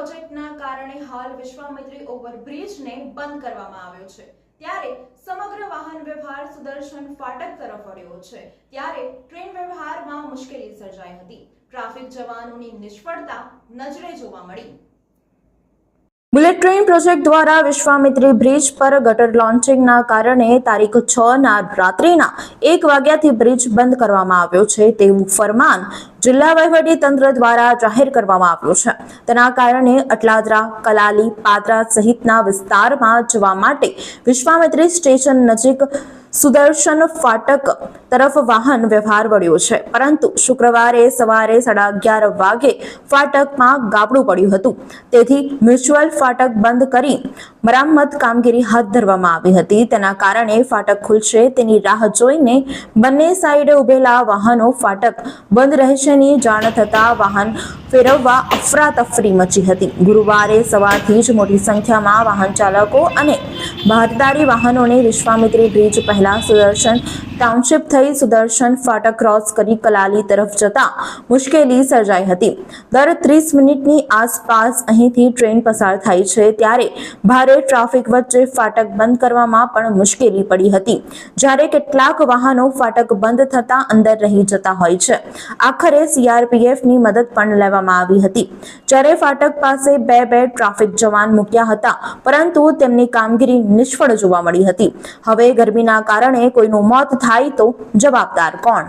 પ્રોજેક્ટના કારણે હાલ વિશ્વામિત્રી ઓવરબ્રિજને બંધ કરવામાં આવ્યો છે। ત્યારે સમગ્ર વાહન વ્યવહાર સુદર્શન ફાટક તરફ વળ્યો છે। ત્યારે ટ્રેન વ્યવહારમાં મુશ્કેલી સર્જાઈ હતી। ટ્રાફિક જવાનોની નિષ્ફળતા નજરે જોવા મળી। बुलेट ट्रेन प्रोजेक्ट द्वारा विश्वामित्री ब्रिज पर गटर लॉन्चिंगना कारणे तारीख 6 ना रात्रिना 1 वाग्याथी ब्रिज बंद करवामां आव्यो छे तेवुं फरमान जिल्ला वहीवटी तंत्र द्वारा जाहेर करवामां आव्यो छे। तेना कारणे अटलादरा, कलाली, पादरा सहितना विस्तारमां जवा माटे विश्वामित्री स्टेशन नजीक सुदर्शन फाटक तरफ वाहन व्यवहार वळ्यो छे, परंतु शुक्रवारे सवारे 11:30 वागे फाटकमां गाबडું પડ્યું હતું। તેથી મ્યુચ્યુઅલ फाटक बंद કરી મરામત કામગીરી હાથ ધરવામાં આવી હતી। તેના કારણે ફાટક ખુલશે તેની રાહ જોઈને બંને સાઈડે ઉભેલા વાહનો ફાટક બંધ રહેશેની જાણ થતા વાહન ફેરવવા અફરાતફરી મચી હતી। ગુરુવારે સવારથી જ મોટી સંખ્યામાં વાહન ચાલકો અને બહારદારી વાહનોને વિશ્વામિત્રી બ્રિજ પહેલા સુદર્શન ટાઉનશીપ થઈ સુદર્શન ફાટક ક્રોસ કરી કલાલી તરફ જતા મુશ્કેલી સર્જાઈ હતી। દર 30 મિનિટની આસપાસ અહીંથી ટ્રેન પસાર થાય છે, ત્યારે ભારે ટ્રાફિક વચ્ચે ફાટક બંધ કરવામાં પણ મુશ્કેલી પડી હતી। જ્યારે કેટલાક વાહનો ફાટક બંધ થતા અંદર રહી જતા હોય છે। આખરે સીઆરપીએફની મદદ પણ લેવામાં આવી હતી, જ્યારે ફાટક પાસે બે ટ્રાફિક જવાન મૂક્યા હતા, પરંતુ તેમની કામગીરી નિષ્ફળ જોવા મળી હતી। હવે ગરમીના કારણે કોઈનું મોત થાય તો જવાબદાર કોણ?